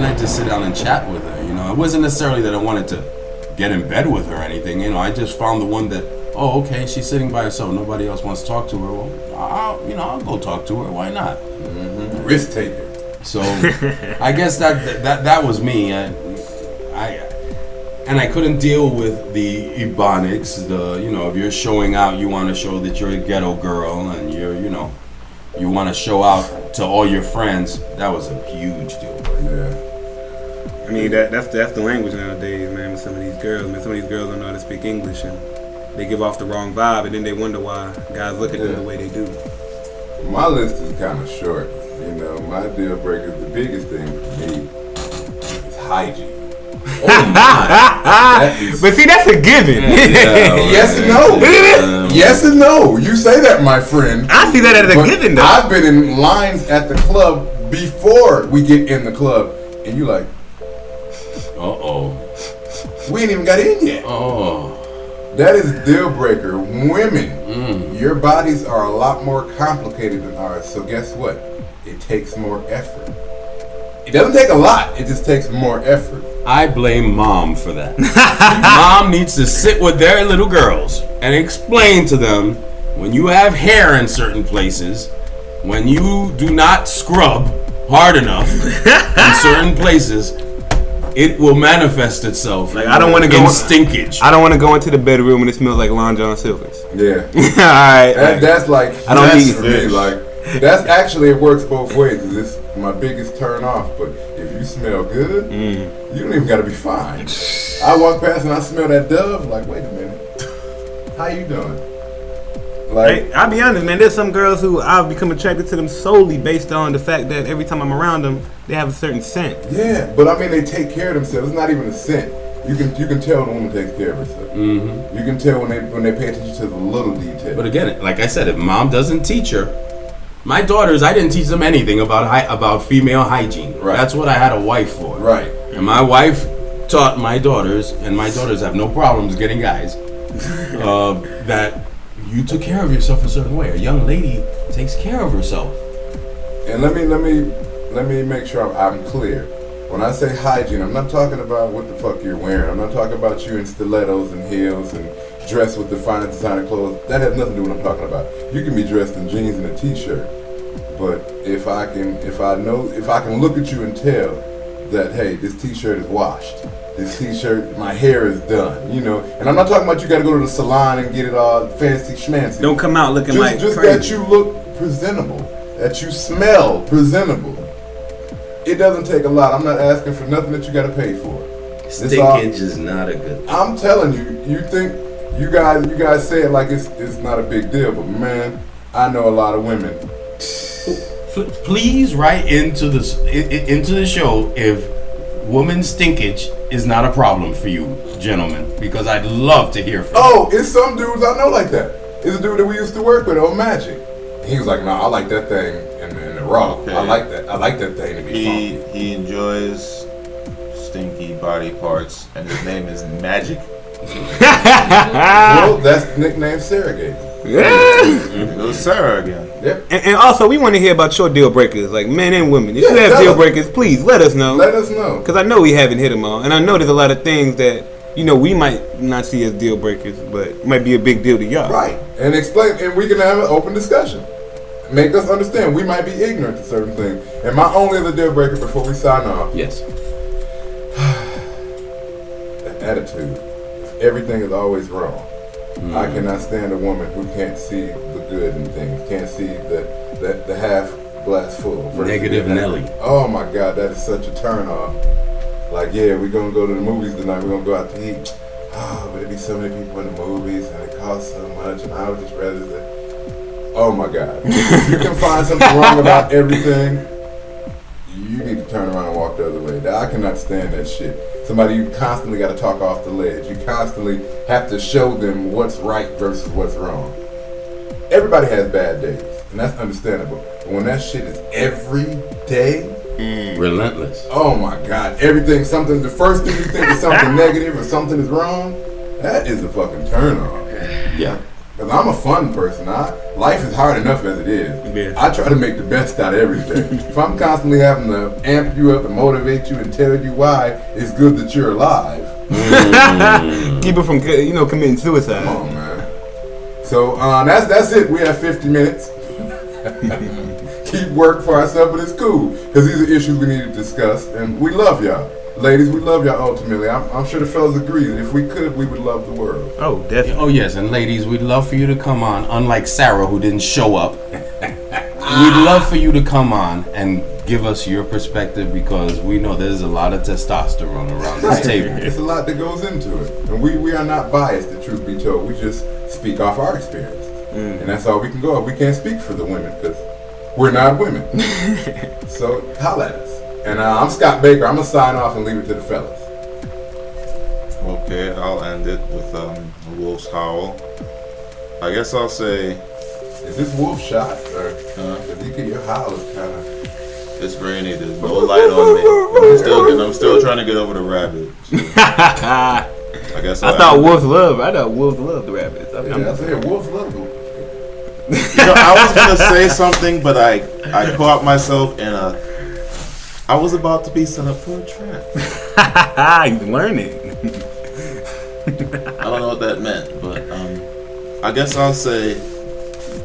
and I just sit down and chat with her. You know, it wasn't necessarily that I wanted to get in bed with her or anything. You know, I just found the one that, oh, okay, she's sitting by herself. Nobody else wants to talk to her. Well, I'll go talk to her. Why not? Mm-hmm. Risk taker. So I guess that was me. And I couldn't deal with the ebonics. If you're showing out, you want to show that you're a ghetto girl, and you want to show out to all your friends. That was a huge deal breaker. Yeah. I mean, that's the language nowadays, man. With some of these girls, some of these girls don't know how to speak English, and they give off the wrong vibe, and then they wonder why guys look at them the way they do. My list is kind of short. You know, my deal breaker, the biggest thing for me is hygiene. Oh my! But see, that's a given. Yes and no. Yes and no. You say that, my friend. I see that as a given, though. I've been in lines at the club before we get in the club, and you like, we ain't even got in yet. That is deal breaker. Women, your bodies are a lot more complicated than ours. So guess what? It takes more effort. It doesn't take a lot. It just takes more effort. I blame mom for that. Mom needs to sit with their little girls and explain to them, when you have hair in certain places, when you do not scrub hard enough in certain places, it will manifest itself. Like, I don't want to go in stinkage. I don't want to go into the bedroom and it smells like Lon John Silver's. Yeah. Alright. That's like, I don't that's need for me. Like, that's actually, it works both ways. It's my biggest turn off. But if you smell good, you don't even got to be fine. I walk past and I smell that Dove. Like, wait a minute, how you doing? Like, hey, I'll be honest, man. There's some girls who I've become attracted to them solely based on the fact that every time I'm around them, they have a certain scent. Yeah, but I mean, they take care of themselves. It's not even a scent. You can tell the woman takes care of herself. Mm-hmm. You can tell when they pay attention to the little details. But again, like I said, if mom doesn't teach her, my daughters, I didn't teach them anything about female hygiene. Right. That's what I had a wife for. Right. And my wife taught my daughters, and my daughters have no problems getting guys, that you took care of yourself a certain way. A young lady takes care of herself. And let me make sure I'm clear. When I say hygiene, I'm not talking about what the fuck you're wearing. I'm not talking about you in stilettos and heels and dressed with the finest designer clothes. That has nothing to do with what I'm talking about. You can be dressed in jeans and a t-shirt, but if I can look at you and tell that, hey, this t-shirt is washed. This t-shirt, my hair is done, And I'm not talking about you got to go to the salon and get it all fancy schmancy. Don't come out looking like just crazy. That you look presentable, that you smell presentable. It doesn't take a lot. I'm not asking for nothing that you got to pay for. Stinkage is not a good thing. I'm telling you, you think you guys say it like it's not a big deal, but man, I know a lot of women. Please write into the show if woman's stinkage is not a problem for you, gentlemen, because I'd love to hear from you. Oh, it's some dudes I know like that. It's a dude that we used to work with on Magic. He was like, "Nah, I like that thing in the raw. Okay. I like that thing to be funky." He enjoys stinky body parts, and his name is Magic. Well, that's the nickname Sarah gave him. It was Sarah again. Yep. And also, we want to hear about your deal breakers, like men and women. If you have deal breakers, please let us know. Let us know. Because I know we haven't hit them all. And I know there's a lot of things that, we might not see as deal breakers, but might be a big deal to y'all. Right. And explain, and we can have an open discussion. Make us understand. We might be ignorant to certain things. And my only other deal breaker before we sign off. Yes. The attitude. Everything is always wrong. I cannot stand a woman who can't see the good in things, can't see the half glass full. Negative Nelly. Oh my God, that is such a turn off. Like, yeah, we're gonna go to the movies tonight. We're gonna go out to eat. Oh, but it'd be so many people in the movies, and it costs so much, and I would just rather say, oh my God, you can find something wrong about everything. You need to turn around and walk the other way. I cannot stand that shit. Somebody you constantly got to talk off the ledge. You constantly have to show them what's right versus what's wrong. Everybody has bad days, and that's understandable. But when that shit is every day, relentless. Oh my God! Everything, the first thing you think is something negative or something is wrong. That is a fucking turn on. Yeah. Because I'm a fun person. Life is hard enough as it is. Yeah. I try to make the best out of everything. If I'm constantly having to amp you up and motivate you and tell you why it's good that you're alive. Keep it from committing suicide. Come on, man. So that's it. We have 50 minutes. Keep work for ourselves, but it's cool because these are issues we need to discuss, and we love y'all. Ladies, we love y'all ultimately. I'm sure the fellas agree that if we could, we would love the world. Oh, definitely. Oh yes, and ladies, we'd love for you to come on. Unlike Sarah, who didn't show up, we'd love for you to come on and give us your perspective because we know there's a lot of testosterone around this table. There's a lot that goes into it, and we are not biased. The truth be told, we just speak off our experience, and that's all we can go off. We can't speak for the women because we're not women. So holla at us. And I'm Scott Baker. I'm gonna sign off and leave it to the fellas. Okay, I'll end it with a wolf's howl. I guess I'll say Is this wolf shot or? Cause you get your howl is kind of. it's rainy. There's no light on me. I'm still trying to get over the rabbit. So I guess I thought wolves love the rabbits. I said wolves love them. I was gonna say something, but I caught myself in a. I was about to be set up for a trap. He's learning. I don't know what that meant, but I guess I'll say.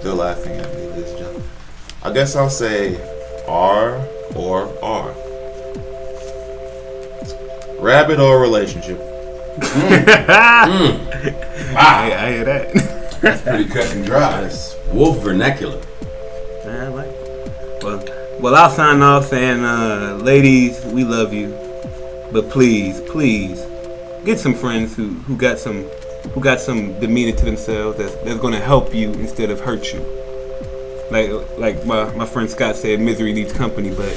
Still laughing at me, ladies and gentlemen. I guess I'll say R or R. Rabbit or relationship. Wow. I hear that. That's pretty cut and dry. That's wolf vernacular. I like it. Well, I'll sign off saying, ladies, we love you, but please, get some friends who got some demeanor to themselves that's gonna help you instead of hurt you. Like my friend Scott said, misery needs company, but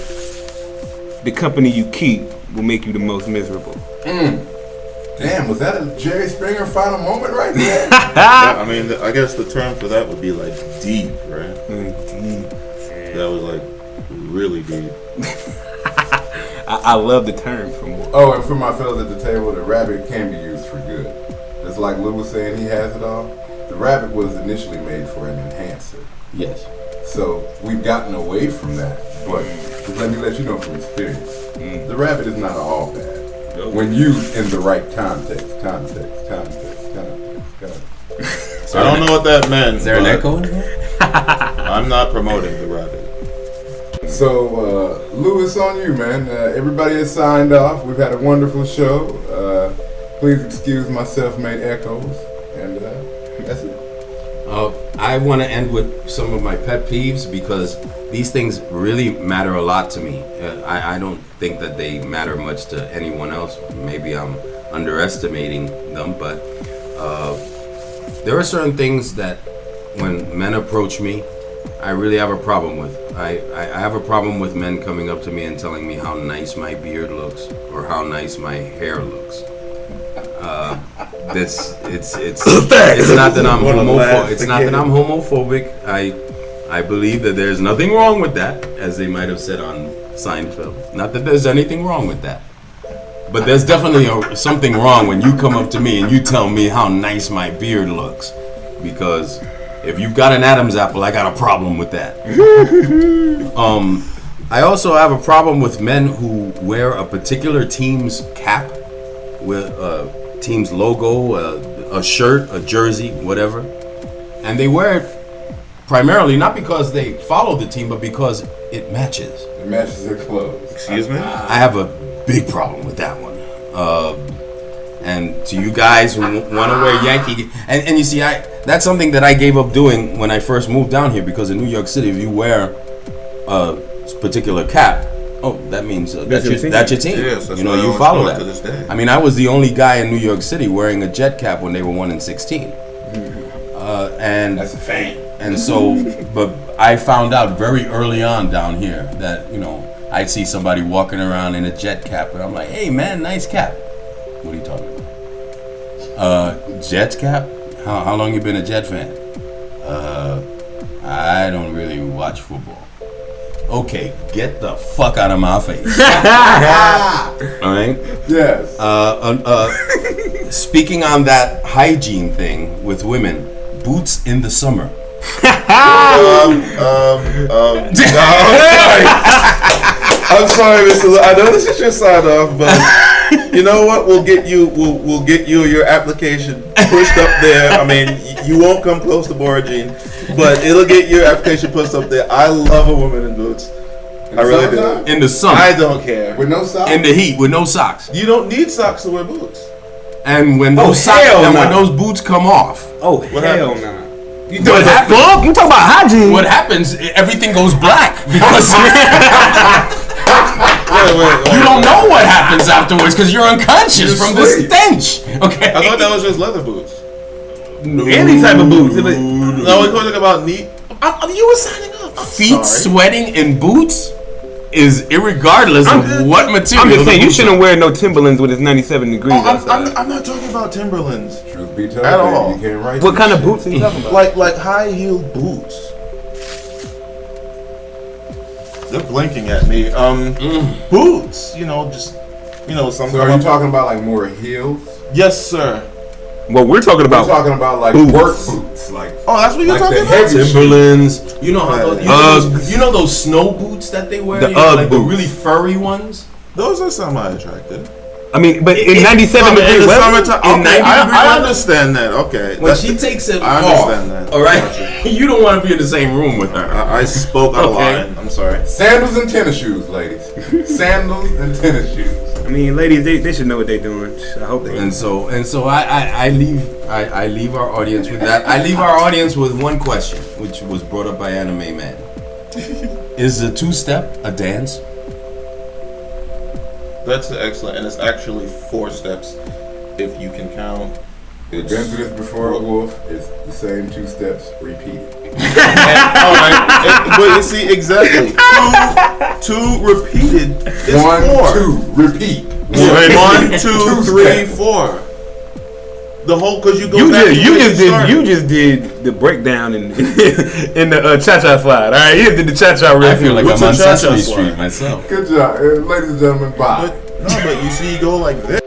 the company you keep will make you the most miserable. Damn, was that a Jerry Springer final moment right there? Yeah, I mean, I guess the term for that would be like deep, right? Deep. That was like really deep. I love the term for more. Oh, and for my fellas at the table, the rabbit can be used for good. Just like Lou was saying, he has it all. The rabbit was initially made for an enhancer. Yes. So we've gotten away from that. But just let me let you know from experience, the rabbit is not all bad. When used in the right context. I don't know what that meant. Is there an echo in here? I'm not promoting the rabbit. So, Lou, it's on you, man. Everybody has signed off. We've had a wonderful show. Please excuse my self-made echoes. And that's it. I want to end with some of my pet peeves because these things really matter a lot to me. I don't think that they matter much to anyone else. Maybe I'm underestimating them, but there are certain things that when men approach me, I really have a problem with. I have a problem with men coming up to me and telling me how nice my beard looks or how nice my hair looks. It's not that I'm homophobic. It's not that I'm homophobic. I believe that there's nothing wrong with that, as they might have said on Seinfeld. Not that there's anything wrong with that. But there's definitely something wrong when you come up to me and you tell me how nice my beard looks. Because if you've got an Adam's apple, I got a problem with that. I also have a problem with men who wear a particular team's cap with a team's logo, a shirt, a jersey, whatever. And they wear it primarily not because they follow the team, but because it matches. It matches their clothes. Excuse me? I have a big problem with that one. And to you guys who want to wear Yankee, and you see, that's something that I gave up doing when I first moved down here, because in New York City, if you wear a particular cap, that means that's your team. Yes, you know, you follow that. To this day. I mean, I was the only guy in New York City wearing a Jet cap when they were 1-16. And That's a fan. and so, but I found out very early on down here that, you know, I'd see somebody walking around in a Jet cap, and I'm like, hey man, nice cap. What are you talking about? Jets cap? How long you been a Jet fan? I don't really watch football. Okay, get the fuck out of my face. All right? Yes. Speaking on that hygiene thing with women, boots in the summer? No, I'm sorry, Mr. I know this is your sign off, but you know what? We'll get you your application pushed up there. I mean, you won't come close to Boragine, but it'll get your application pushed up there. I love a woman in boots. I really do. In the summer. I don't care. With no socks? In the heat, with no socks. You don't need socks to wear boots. And when those when those boots come off, Oh, hell no. You what happens? fuck? You talking about hygiene? What happens? Everything goes black because Wait. you don't know what happens afterwards because you're unconscious from the stench. Okay. I thought that was just leather boots. Any type of boots. No, we're talking about neat. You were signing up. Feet sweating in boots is irregardless of what material. I'm just saying, the you boots shouldn't are. wear no Timberlands when it's 97 degrees outside. I'm not talking about Timberlands. Truth be told, At all. you can't write What this kind of shit. boots are you talking about? Like high heel boots. They're blinking at me. Boots. Some. So are you talking about like more heels? Yes, sir. What we're talking I'm about. talking about like boots. work boots, like Oh, that's what you're like talking the about. heavy shit. Timberlands. You know how Uggs. you know those snow boots that they wear? The You know, Ugg like the boots. really furry ones. Those are semi-attractive. I mean, but in 97 In degrees the weather, summertime. in Okay, 90 degree I weather? understand that. Okay. When she takes it I off, understand that. all right, you don't want to be in the same room with her. I spoke out of Okay. line. I'm sorry. Sandals and tennis shoes, ladies. Sandals and tennis shoes. I mean, ladies, they should know what they're doing. I hope they. And so I leave our audience with that. I leave our audience with one question, which was brought up by Anime Man. Is a two-step a dance? That's excellent, and it's actually 4 steps if you can count. We've been through this before, Wolf. It's the same 2 steps repeated. But you see, exactly. Two repeated is 1, 4. 2, repeat. 1, 2, 2 3, steps. 4. The whole because you go You back. just did the breakdown in in the cha-cha slide. All right, you just did the cha-cha riff. I feel like What's I'm a on cha-cha Sesame slide? Street myself. Good job. Ladies and gentlemen, bye. But you see, you go like this.